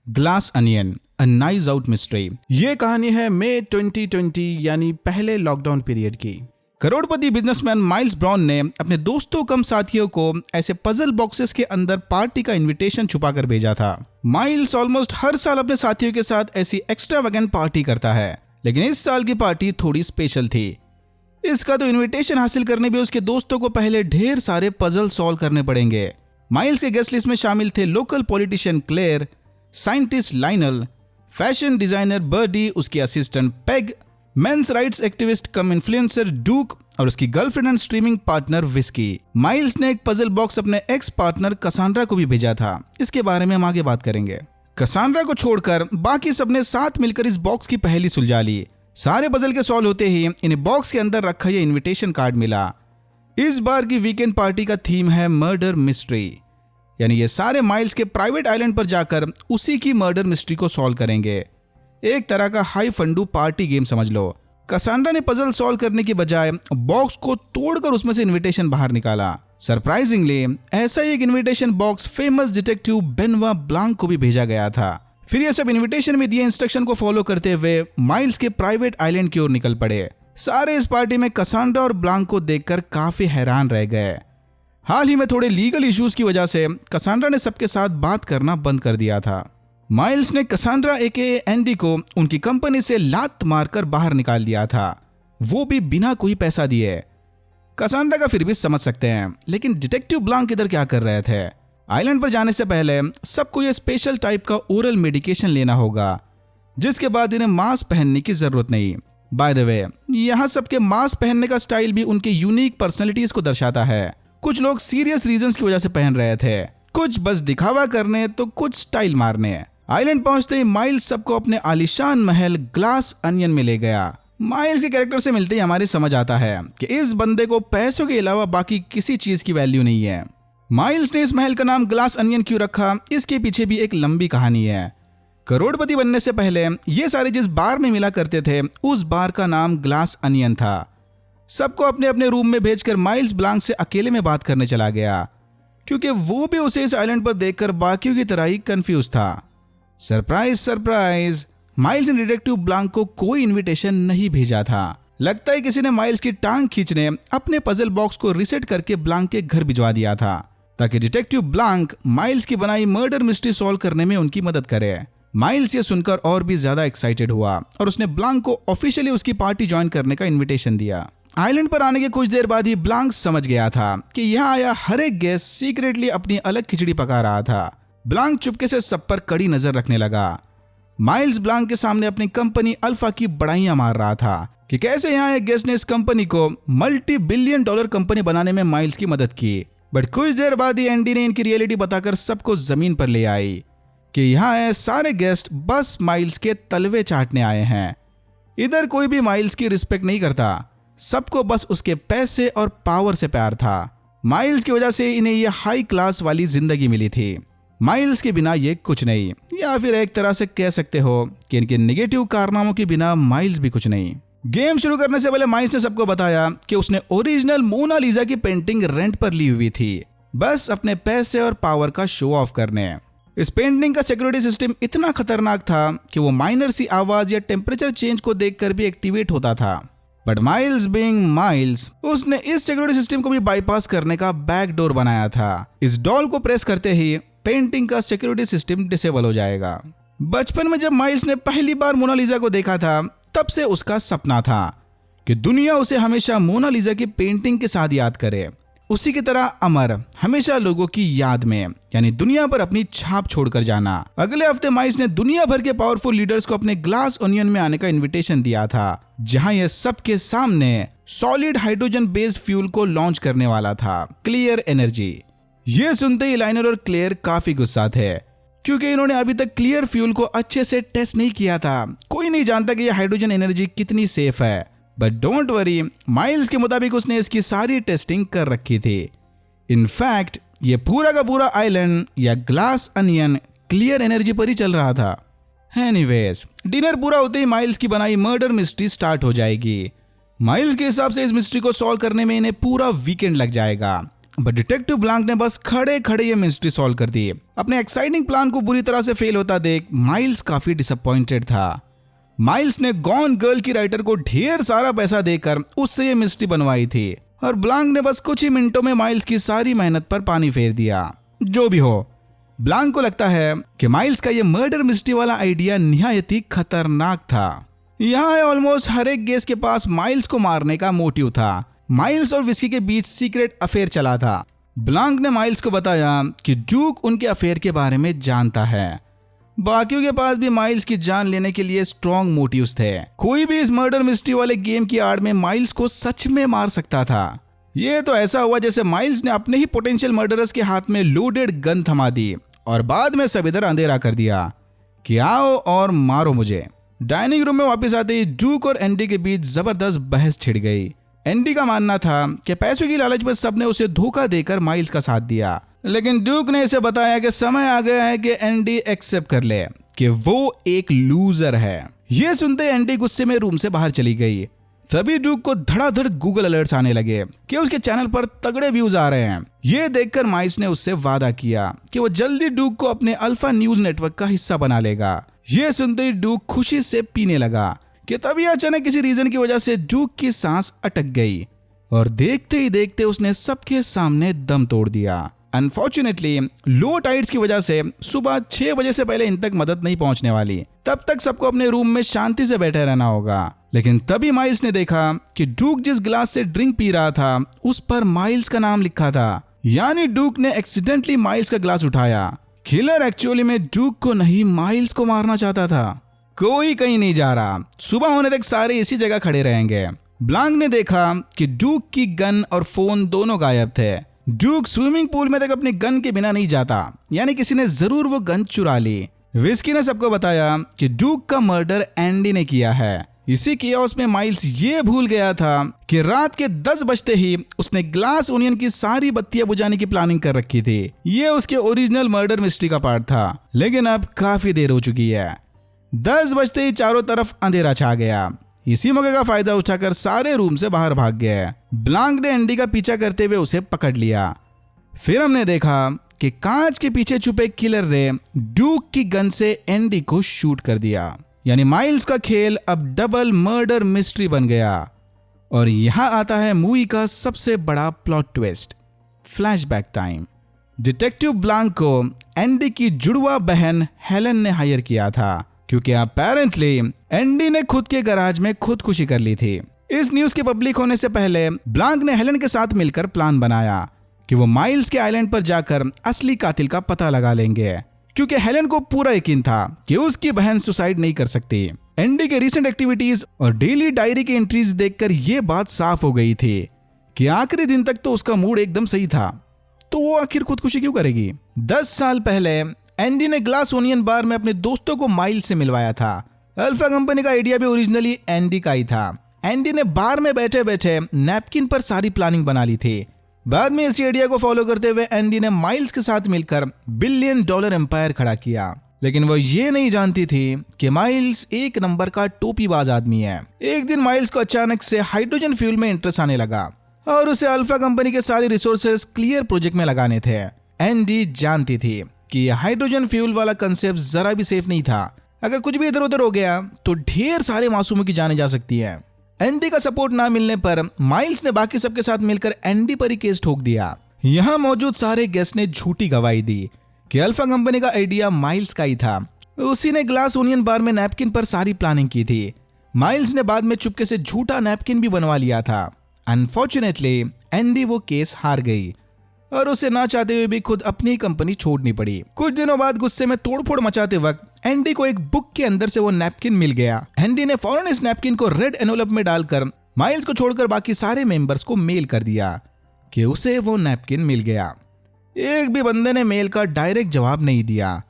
Glass onion अ noise out mystery. ये कहानी है मई 2020 यानी पहले लॉकडाउन पीरियड की। करोड़पति बिजनेसमैन माइल्स ब्राउन ने अपने दोस्तों कम साथियों को ऐसे पजल बॉक्सेस के अंदर पार्टी का इनविटेशन छुपाकर भेजा था। माइल्स ऑलमोस्ट हर साल अपने साथियों के साथ ऐसी एक्स्ट्रावेगेंट पार्टी करता है, लेकिन इस साल की पार्टी थोड़ी स्पेशल थी। इसका तो इनविटेशन हासिल करने भी उसके दोस्तों को पहले ढेर सारे पजल सॉल्व करने पड़ेंगे। माइल्स के गेस्ट लिस्ट में शामिल थे local politician Claire, scientist Lionel, fashion designer Birdie, उसकी assistant Peg, men's rights activist cum influencer Duke और उसकी girlfriend and streaming partner Whiskey. Miles ने एक पजल बॉक्स अपने एक्स पार्टनर कसांड्रा को भी भेजा था। इसके बारे में हम आगे बात करेंगे। कसांड्रा को छोड़कर बाकी सबने साथ मिलकर इस बॉक्स की पहेली सुलझा ली। सारे पजल के सॉल्व होते ही इन्हें बॉक्स के अंदर रखा ये इनविटेशन कार्ड मिला। इस बार की वीकेंड पार्टी का थीम है मर्डर मिस्ट्री, यानी ये सारे माइल्स के प्राइवेट आइलैंड पर जाकर उसी की मर्डर मिस्ट्री को सॉल्व करेंगे। एक तरह का हाई फंडू पार्टी गेम समझ लो। कसांड्रा ने पजल सॉल्व करने की बजाय बॉक्स को तोड़कर उसमें से इनविटेशन बाहर निकाला। सरप्राइजिंगली ऐसा ही एक invitation box famous detective Benoit Blanc को भी भेजा गया था। फिर ये सब इनविटेशन में दिए इंस्ट्रक्शन को फॉलो करते हुए माइल्स के प्राइवेट आइलैंड की ओर निकल पड़े। सारे इस पार्टी में कसांड्रा और ब्लांक को देखकर काफी हैरान रह गए। हाल ही में थोड़े लीगल इश्यूज की वजह से कसांड्रा ने सबके साथ बात करना बंद कर दिया था। माइल्स ने कसांड्रा एके एंडी को उनकी कंपनी से लात मारकर बाहर निकाल दिया था, वो भी बिना कोई पैसा दिए। कसांड्रा का फिर भी समझ सकते हैं, लेकिन डिटेक्टिव ब्लांक इधर क्या कर रहे थे? आइलैंड पर जाने से पहले सबको ये स्पेशल टाइप का ओरल मेडिकेशन लेना होगा, जिसके बाद इन्हें मास्क पहनने की जरूरत नहीं। बाय द वे, यहाँ सबके मास्क पहनने का स्टाइल भी उनके यूनिक पर्सनैलिटीज को दर्शाता है। कुछ लोग सीरियस रीजंस की वजह से पहन रहे थे, कुछ बस दिखावा करने तो कुछ स्टाइल मारने। आइलैंड पहुंचते ही माइल्स सबको अपने आलीशान महल ग्लास अनियन में ले गया। माइल्स के कैरेक्टर से मिलते ही हमारी समझ आता है कि इस बंदे को पैसों के अलावा बाकी किसी चीज की वैल्यू नहीं है। माइल्स ने इस महल का नाम ग्लास अनियन क्यों रखा, इसके पीछे भी एक लंबी कहानी है। करोड़पति बनने से पहले ये सारे जिस बार में मिला करते थे, उस बार का नाम ग्लास अनियन था। सबको अपने अपने रूम में भेजकर माइल्स ब्लांक से अकेले में बात करने चला गया, क्योंकि वो भी उसे इस आइलैंड पर देखकर बाकियों की तरह ही कंफ्यूज था। सरप्राइज सरप्राइज, माइल्स ने डिटेक्टिव ब्लांक को कोई इनविटेशन नहीं भेजा था। लगता है किसी ने माइल्स की टांग खींचने अपने पजल बॉक्स को रिसेट करके ब्लांक के घर भिजवा दिया था, ताकि डिटेक्टिव ब्लांक माइल्स की बनाई मर्डर मिस्ट्री सॉल्व करने में उनकी मदद करे। माइल्स ये सुनकर और भी ज्यादा एक्साइटेड हुआ और उसने ब्लांक को ऑफिशियली उसकी पार्टी ज्वाइन करने का इनविटेशन दिया। आइलैंड पर आने के कुछ देर बाद ही ब्लांक समझ गया था कि यहाँ आया हर एक गेस्ट सीक्रेटली अपनी अलग खिचड़ी पका रहा था। ब्लांक चुपके से सब पर कड़ी नजर रखने लगा। माइल्स ब्लांक के सामने अपनी कंपनी अल्फा की बड़ाइयां मार रहा था कि कैसे यहाँ एक गेस्ट ने इस कंपनी को मल्टी बिलियन डॉलर कंपनी बनाने में माइल्स की मदद की। बट कुछ देर बाद ही एंडी ने इनकी रियलिटी बताकर सबको जमीन पर ले आई कि यहाँ आए सारे गेस्ट बस माइल्स के तलवे चाटने आए हैं। इधर कोई भी माइल्स की रिस्पेक्ट नहीं करता, सबको बस उसके पैसे और पावर से प्यार था। माइल्स की वजह से इन्हें ये हाई क्लास वाली जिंदगी मिली थी। माइल्स के बिना ये कुछ नहीं, या फिर एक तरह से कह सकते हो कि इनके नेगेटिव कारनामों के बिना माइल्स भी कुछ नहीं। गेम शुरू करने से पहले माइल्स ने सबको बताया कि उसने ओरिजिनल मोनालिसा की पेंटिंग रेंट पर ली हुई थी, बस अपने पैसे और पावर का शो ऑफ करने। इस पेंटिंग का सिक्योरिटी सिस्टम इतना खतरनाक था कि वो माइनर सी आवाज या टेम्परेचर चेंज को देखकर भी एक्टिवेट होता था। बट माइल्स बीइंग माइल्स, उसने इस सिक्योरिटी सिस्टम को भी बाईपास करने का बैकडोर बनाया था। इस डॉल को प्रेस करते ही पेंटिंग का सिक्योरिटी सिस्टम डिसेबल हो जाएगा। बचपन में जब माइल्स ने पहली बार मोनालिसा को देखा था, तब से उसका सपना था कि दुनिया उसे हमेशा मोनालिसा की पेंटिंग के साथ याद करे, उसी की तरह अमर, हमेशा लोगों की याद में, यानी दुनिया पर अपनी छाप छोड़कर जाना। अगले हफ्ते माइल्स ने दुनिया भर के पावरफुल लीडर्स को अपने ग्लास ओनियन में आने का इनविटेशन दिया था, जहां यह सबके सामने सॉलिड हाइड्रोजन बेस्ड फ्यूल को लॉन्च करने वाला था, क्लियर एनर्जी। ये सुनते ही लाइनर और क्लेयर काफी गुस्सा थे, क्योंकि इन्होंने अभी तक क्लियर फ्यूल को अच्छे से टेस्ट नहीं किया था। कोई नहीं जानता कि यह हाइड्रोजन एनर्जी कितनी सेफ है। बट डोंट वरी, माइल्स के मुताबिक उसने इसकी सारी टेस्टिंग कर रखी थी। इनफैक्ट ये पूरा का पूरा आइलैंड या ग्लास अनियन क्लियर एनर्जी पर ही चल रहा था। एनीवेज, डिनर पूरा होते ही माइल्स की बनाई मर्डर मिस्ट्री स्टार्ट हो जाएगी। माइल्स के हिसाब से इस मिस्ट्री को सॉल्व करने में इन्हें पूरा वीकेंड लग जाएगा। बट डिटेक्टिव ब्लांक ने बस खड़े खड़े ये मिस्ट्री सॉल्व कर दी। अपने एक्साइटिंग प्लान को बुरी तरह से फेल होता देख माइल्स काफी डिसअपॉइंटेड था। माइल्स ने गॉन गर्ल की राइटर को ढेर सारा पैसा देकर उससे ये मिस्ट्री बनवाई थी और ब्लांक ने बस कुछ ही मिनटों में माइल्स की सारी मेहनत पर पानी फेर दिया। जो भी हो, ब्लांक को लगता है कि माइल्स का ये मर्डर मिस्ट्री वाला आइडिया निहायत ही खतरनाक था। यहाँ ऑलमोस्ट हर एक गेस के पास माइल्स को मारने का मोटिव था। माइल्स और विस्की के बीच सीक्रेट अफेयर चला था। ब्लांक ने माइल्स को बताया कि ड्यूक उनके अफेयर के बारे में जानता है। बाकियों के पास भी माइल्स की जान लेने के लिए स्ट्रॉन्ग मोटिव्स थे। कोई भी इस मर्डर मिस्ट्री वाले गेम की आड़ में माइल्स को सच में मार सकता था। ये तो ऐसा हुआ जैसे माइल्स ने अपने ही पोटेंशियल मर्डरर्स के हाथ में लोडेड गन थमा दी और बाद में सब इधर अंधेरा कर दिया कि आओ और मारो मुझे। डाइनिंग रूम में वापस आते ही ड्यूक और एंडी के बीच जबरदस्त बहस छिड़ गई। एंडी का मानना था कि पैसों की लालच में सबने उसे धोखा देकर माइल्स का साथ दिया, लेकिन ड्यूक ने इसे बताया कि समय आ गया है कि एंडी एक्सेप्ट कर ले कि वो एक लूजर है। ये सुनते एंडी गुस्से में रूम से बाहर चली गई। तभी ड्यूक को धड़ाधड़ गूगल अलर्ट्स आने लगे कि उसके चैनल पर तगड़े व्यूज आ रहे हैं। ये देखकर माइल्स ने उससे वादा किया कि वो जल्दी ड्यूक को अपने अल्फा न्यूज नेटवर्क का हिस्सा बना लेगा। ये सुनते ही ड्यूक खुशी से पीने लगा कि तभी अचानक किसी रीजन की वजह से ड्यूक की सांस अटक गई और देखते ही देखते उसने सबके सामने दम तोड़ दिया। अनफॉर्चुनेटली लो टाइड्स की वजह से सुबह 6 बजे से पहले इन तक मदद नहीं पहुंचने वाली। तब तक सबको अपने रूम में शांति से बैठे रहना होगा। लेकिन तभी माइल्स ने देखा कि ड्यूक जिस गिलास से ड्रिंक पी रहा था उस पर माइल्स का नाम लिखा था। यानी ड्यूक ने एक्सीडेंटली माइल्स का गिलास उठाया। किलर एक्चुअली में ड्यूक को नहीं माइल्स को मारना चाहता था। कोई कहीं नहीं जा रहा। सुबह होने तक सारे इसी जगह खड़े रहेंगे। ब्लांक ने देखा कि ड्यूक की गन और फोन दोनों गायब थे। ड्यूक स्विमिंग पूल में तक अपनी गन के बिना नहीं जाता, यानी किसी ने जरूर वो गन चुरा ली। विस्की ने सबको बताया कि ड्यूक का मर्डर एंडी ने किया है। इसी कियोस्क में माइल्स ये भूल गया था कि रात के 10 बजते ही उसने ग्लास ओनियन की सारी बत्तियां बुझाने की प्लानिंग कर रखी थी। ये उसके ओरिजिनल मर्डर मिस्ट्री का पार्ट था, लेकिन अब काफी देर हो चुकी है। 10 बजते ही चारों तरफ अंधेरा छा गया। इसी मौके का फायदा उठाकर सारे रूम से बाहर भाग गए। ब्लांक ने एंडी का पीछा करते हुए उसे पकड़ लिया। फिर हमने देखा कि कांच के पीछे छुपे किलर ने ड्यूक की गन से एंडी को शूट कर दिया। यानी माइल्स का खेल अब डबल मर्डर मिस्ट्री बन गया। और यहां आता है मूवी का सबसे बड़ा plot twist, flashback time. Detective Blanc को एंडी की जुड़वा बहन हेलन ने हायर किया था, क्योंकि अपेरेंटली एंडी ने खुद के गैराज में खुदकुशी कर ली थी। इस न्यूज के पब्लिक होने से पहले ब्लांक ने हेलन के साथ मिलकर प्लान बनाया कि वो माइल्स के आइलैंड पर जाकर असली कातिल का पता लगा लेंगे, क्योंकि हेलन को पूरा यकीन था कि उसकी बहन सुसाइड नहीं कर सकती। एंडी के रीसेंट एक्टिविटीज और डेली डायरी की एंट्रीज देखकर यह बात साफ हो गई थी कि आखिरी दिन तक तो उसका मूड एकदम सही था, तो वो आखिर खुदकुशी क्यों करेगी। 10 साल पहले एंडी ने ग्लास ओनियन बार में अपने दोस्तों को माइल्स से मिलवाया था। अल्फा कंपनी का आइडिया भी ओरिजिनली एंडी का ही था। एंडी ने बार में बैठे बैठे नैपकिन पर सारी प्लानिंग बना ली थी। बाद में इसी आइडिया को फॉलो करते हुए एंडी ने माइल्स के साथ मिलकर $1 बिलियन एम्पायर खड़ा किया। लेकिन वो ये नहीं जानती थी कि माइल्स एक नंबर का टोपीबाज आदमी है। एक दिन माइल्स को अचानक से हाइड्रोजन फ्यूल में इंटरेस्ट आने लगा और उसे अल्फा कंपनी के सारे रिसोर्सेज क्लियर प्रोजेक्ट में लगाने थे। एंडी जानती थी कि यह हाइड्रोजन फ्यूल वाला कंसेप्ट जरा भी सेफ नहीं था। अगर कुछ भी इधर उधर हो गया तो ढेर सारे मासूमों की जाने जा सकती है। एंडी का सपोर्ट ना मिलने पर माइल्स ने बाकी सबके साथ मिलकर एंडी पर ही केस ठोक दिया। यहाँ मौजूद सारे गेस्ट ने झूठी गवाही दी कि अल्फा कंपनी का आइडिया माइल्स का ही था। उसी ने ग्लास ओनियन बार में नैपकिन पर सारी प्लानिंग की थी। माइल्स ने बाद में चुपके से झूठा नैपकिन भी बनवा लिया था। अनफॉर्चुनेटली एंडी वो केस हार गई और उसे ना चाहते हुए भी खुद अपनी कंपनी छोड़नी पड़ी। कुछ दिनों बाद गुस्से में तोड़फोड़ मचाते वक्त एंडी को एक बुक के अंदर से वो नैपकिन मिल गया। एंडी ने फौरन इस नैपकिन को रेड एनवेलप में डालकर माइल्स को छोड़कर बाकी सारे मेंबर्स को मेल कर दिया कि उसे वो नैपकिन मिल गया। एक भी बंदे ने मेल का डायरेक्ट जवाब नहीं दिया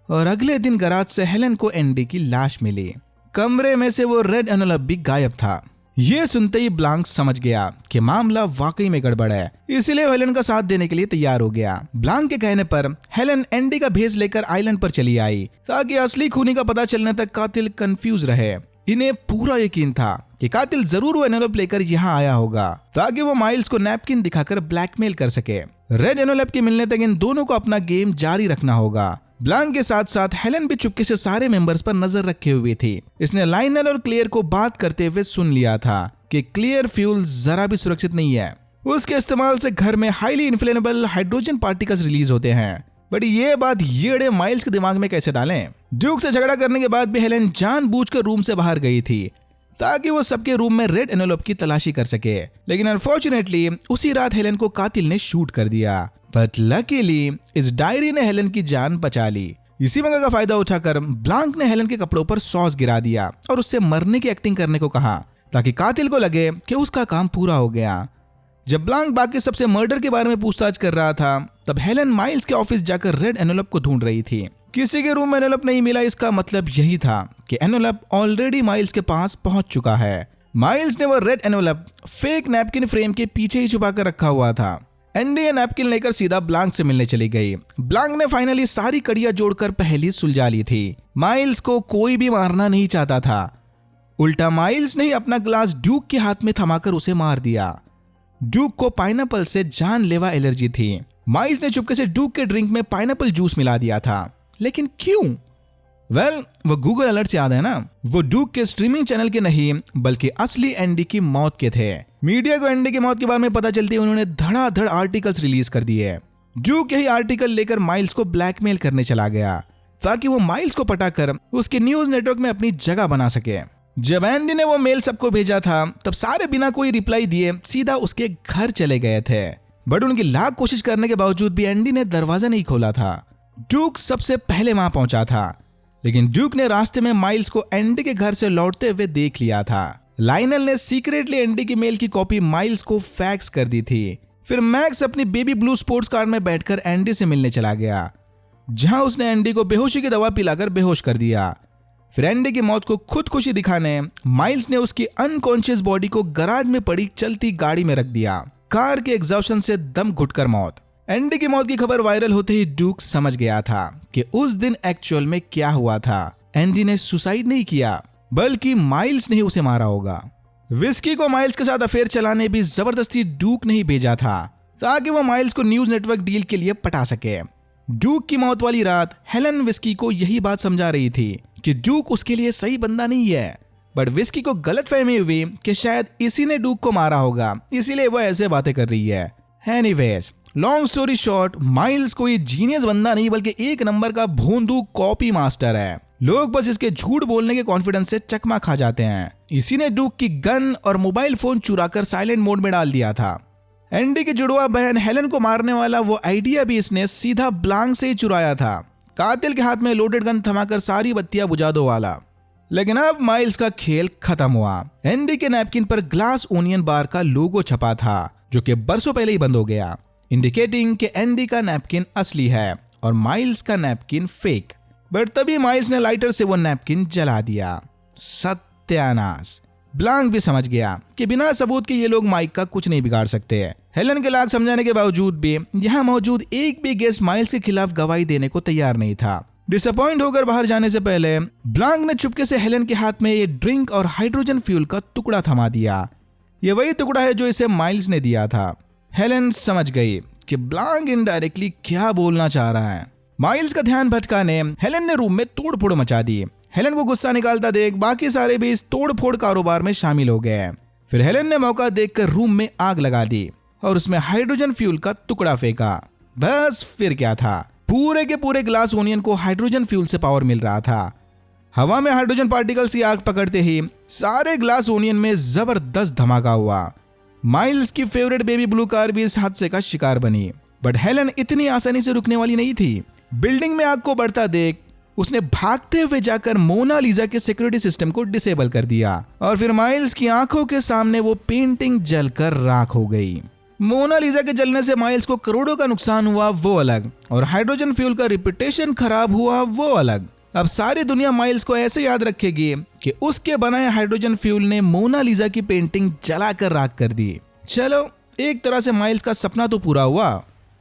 और अगले दिन गैराज से हेलन को एंडी की लाश मिली। कमरे में से वो रेड एनवेलप भी गायब था। ये सुनते ही ब्लांक समझ गया कि मामला वाकई में गड़बड़ है, इसलिए हेलन का साथ देने के लिए तैयार हो गया। ब्लांक के कहने पर हेलन एंडी का भेस लेकर आइलैंड पर चली आई ताकि असली खूनी का पता चलने तक कातिल कंफ्यूज रहे। इन्हें पूरा यकीन था कि कातिल जरूर वो एनवेलप लेकर यहाँ आया होगा ताकि वो माइल्स को नैपकिन दिखाकर ब्लैकमेल कर सके। रेड एनवेलप के मिलने तक इन दोनों को अपना गेम जारी रखना होगा। ब्लांक के साथ साथ हेलन भी चुपके से सारे मेंबर्स पर नजर रखे हुए थी। इसने लाइनल और क्लियर को बात करते हुए सुन लिया था कि क्लियर फ्यूल जरा भी सुरक्षित नहीं है। उसके इस्तेमाल से घर में highly inflammable hydrogen particles release होते हैं। बट ये बात येड़े माइल्स के दिमाग में कैसे डालें? ड्यूक से झगड़ा करने के बाद भी हेलन जानबूझकर रूम से बाहर गई थी ताकि वो सबके रूम में रेड एनवेलप की तलाशी कर सके, लेकिन अनफॉर्चुनेटली उसी रात हेलन को कातिल ने शूट कर दिया। बट लकीली इस डायरी ने हेलन की जान बचा ली। इसी मौके का फायदा उठाकर ब्लांक ने हेलन के कपड़ों पर सॉस गिरा दिया और उससे मरने की एक्टिंग करने को कहा ताकि कातिल को लगे कि उसका काम पूरा हो गया। जब ब्लांक बाकी सबसे मर्डर के बारे में पूछताछ कर रहा था तब हेलन माइल्स के ऑफिस जाकर रेड एनवेलप को ढूंढ रही थी। किसी के रूम में एनवेलप नहीं मिला, इसका मतलब यही था कि एनवेलप ऑलरेडी माइल्स के पास पहुंच चुका है। माइल्स ने वो red envelope fake napkin frame के पीछे ही छुपा कर रखा हुआ था। एंडी ये नैपकिन लेकर सीधा ब्लांक से मिलने चली गई। ब्लांक ने फाइनली सारी कड़ियां जोड़कर पहली सुलझा ली थी। माइल्स को कोई भी मारना नहीं चाहता था, उल्टा माइल्स ने अपना ग्लास ड्यूक के हाथ में थमाकर उसे मार दिया। ड्यूक को पाइनएप्पल से जानलेवा एलर्जी थी। माइल्स ने चुपके से ड्यूक के ड्रिंक में पाइनएप्पल जूस मिला दिया था, लेकिन क्यों? वो गूगल अलर्ट से याद है ना, वो ड्यूक के स्ट्रीमिंग चैनल के नहीं बल्कि असली एंडी की मौत के थे। मीडिया को एंडी की मौत के बारे में पता चलते उन्होंने धड़ाधड़ आर्टिकल्स रिलीज कर दिए। ड्यूक यही आर्टिकल लेकर माइल्स को ब्लैकमेल करने चला गया ताकि वो माइल्स को पटाकर उसके न्यूज नेटवर्क में अपनी जगह बना सके। जब एंडी ने वो मेल सबको भेजा था तब सारे बिना कोई रिप्लाई दिए सीधा उसके घर चले गए थे। बट उनकी लाख कोशिश करने के बावजूद भी एंडी ने दरवाजा नहीं खोला था। ड्यूक सबसे पहले वहां पहुंचा था, लेकिन ड्यूक ने रास्ते में माइल्स को एंडी के घर से लौटते हुए देख लिया था। लाइनल ने सीक्रेटली एंडी की मेल की कॉपी माइल्स को फैक्स कर दी थी। फिर मैक्स अपनी बेबी ब्लू स्पोर्ट्स कार में बैठकर एंडी से मिलने चला गया, जहां उसने एंडी को बेहोशी की दवा पिलाकर बेहोश कर दिया। फिर एंडी की मौत को खुदकुशी दिखाने माइल्स ने उसकी अनकॉन्शियस बॉडी को गराज में पड़ी चलती गाड़ी में रख दिया। कार के एग्जॉशन से दम घुटकर मौत। एंडी की मौत की खबर वायरल होते ही ड्यूक समझ गया था कि उस दिन एक्चुअल में क्या हुआ था। एंडी ने सुसाइड नहीं किया बल्कि माइल्स ने ही उसे मारा होगा। विस्की को माइल्स के साथ अफेयर चलाने भी जबरदस्ती ड्यूक ने ही भेजा था ताकि वो माइल्स को न्यूज नेटवर्क डील के लिए पटा सके। ड्यूक की मौत वाली रात हेलन विस्की को यही बात समझा रही थी कि ड्यूक उसके लिए सही बंदा नहीं है। बट विस्की को गलतफहमी हुई कि शायद इसी ने ड्यूक को मारा होगा, इसीलिए वो ऐसे बातें कर रही है। Anyways, long story short, miles कोई जीनियस बंदा नहीं बल्कि एक नंबर का भोंदू कॉपी मास्टर है। लोग बस इसके झूठ बोलने के कॉन्फिडेंस से चकमा खा जाते हैं। इसी ने ड्यूक की गन और मोबाइल फोन चुराकर साइलेंट मोड में डाल दिया था। एंडी की जुड़वा बहन हेलन को मारने वाला वो आइडिया भी इसने सीधा ब्लांक से ही चुराया था। कातिल के हाथ में लोडेड गन थमाकर सारी बत्तियां बुझा दो वाला। लेकिन अब माइल्स का खेल खत्म हुआ। एंडी के नैपकिन पर ग्लास ओनियन बार का लोगो छपा था जो कि बरसों पहले ही बंद हो गया, इंडिकेटिंग कि एंडी का नैपकिन असली है और माइल्स का नैपकिन फेक। बट तभी माइल्स ने लाइटर से वो नैपकिन जला दिया। सत्यानाश। ब्लांक भी समझ गया कि बिना सबूत के ये लोग माइक का कुछ नहीं बिगाड़ सकते हैं। हेलन के लाख समझाने के बावजूद भी यहाँ मौजूद एक भी गेस्ट माइल्स के खिलाफ गवाही देने को तैयार नहीं था। डिसअपॉइंट होकर बाहर जाने से पहले ब्लांक ने चुपके से हेलन के हाथ में ये ड्रिंक और हाइड्रोजन फ्यूल का टुकड़ा थमा दिया। ये वही टुकड़ा है जो इसे माइल्स ने दिया था। हेलन समझ गई कि ब्लांक इनडायरेक्टली क्या बोलना चाह रहा है। माइल्स का ध्यान भटकाने हेलन ने रूम में तोड़फोड़ मचा दी। हेलन को गुस्सा निकालता देख बाकी सारे भी इस तोड़फोड़ कारोबार में शामिल हो गए। फिर हेलन ने मौका देखकर रूम में आग लगा दी और उसमें हाइड्रोजन फ्यूल का टुकड़ा फेंका। बस फिर क्या था, पूरे के पूरे ग्लास ओनियन को हाइड्रोजन फ्यूल से पावर मिल रहा था। हवा में हाइड्रोजन पार्टिकल्स की आग पकड़ते ही सारे ग्लास ओनियन में जबरदस्त धमाका हुआ। माइल्स की फेवरेट बेबी ब्लू कार भी इस हादसे का शिकार बनी। बट हेलन इतनी आसानी से रुकने वाली नहीं थी। बिल्डिंग में आग को बढ़ता देख उसने भागते हुए जाकर मोनालिसा के सिक्योरिटी सिस्टम को डिसेबल कर दिया और फिर माइल्स की आंखों के सामने वो पेंटिंग जलकर राख हो गई। मोनालिसा के जलने से माइल्स को करोड़ों का नुकसान हुआ वो अलग, और हाइड्रोजन फ्यूल का रिपुटेशन खराब हुआ वो अलग। अब सारी दुनिया माइल्स को ऐसे याद रखेगी कि उसके बनाए हाइड्रोजन फ्यूल ने मोनालिसा की पेंटिंग जलाकर राख कर दी। चलो, एक तरह से माइल्स का सपना तो पूरा हुआ।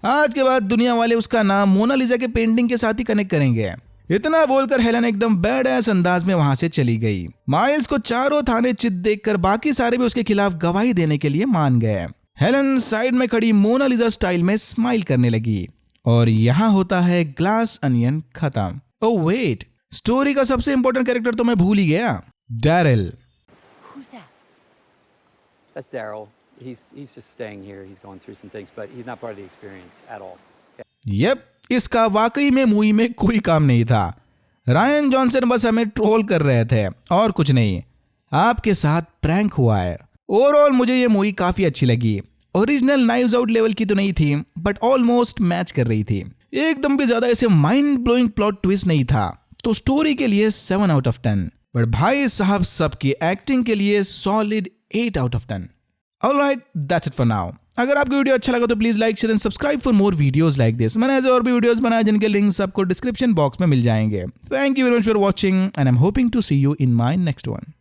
आज के बाद दुनिया वाले उसका नाम मोनालिसा के पेंटिंग के साथ ही कनेक्ट करेंगे। इतना बोलकर हेलन एकदम बैड अंदाज में वहां से चली गई। माइल्स को चारों थाने चित देखकर बाकी सारे भी उसके खिलाफ गवाही देने के लिए मान गए। हेलन साइड में खड़ी मोनालिसा स्टाइल में स्माइल करने लगी और यहाँ होता है ग्लास अनियन खत्म। ओह वेट, स्टोरी का सबसे इंपॉर्टेंट कैरेक्टर तो मैं भूल ही गया, Daryl. Who's that? That's Daryl. He's just staying here. He's going through some things, but he's not part of the experience at all. Yup, इसका वाकई में मूवी में कोई काम नहीं था। रायन जॉनसन बस हमें ट्रोल कर रहे थे और कुछ नहीं। आपके साथ प्रैंक हुआ है। ओवरऑल मुझे ये मूवी काफी अच्छी लगी। ओरिजिनल नाइव्स आउट लेवल की तो नहीं थी, बट ऑलमोस्ट मैच कर रही थी। एकदम भी ज्यादा ऐसे माइंड ब्लोइंग प्लॉट ट्विस्ट नहीं था, तो स्टोरी के लिए 7 आउट ऑफ 10। बट भाई साहब सबकी एक्टिंग के लिए solid 8 out of 10। Alright, that's it for now. अगर आपको वीडियो अच्छा लगा तो please like, share and subscribe for more videos like this. मैंने ऐसे और भी वीडियोस बनाए जिनके लिंक्स आपको डिस्क्रिप्शन बॉक्स में मिल जाएंगे। Thank you very much for watching and I am hoping to see you in my next one.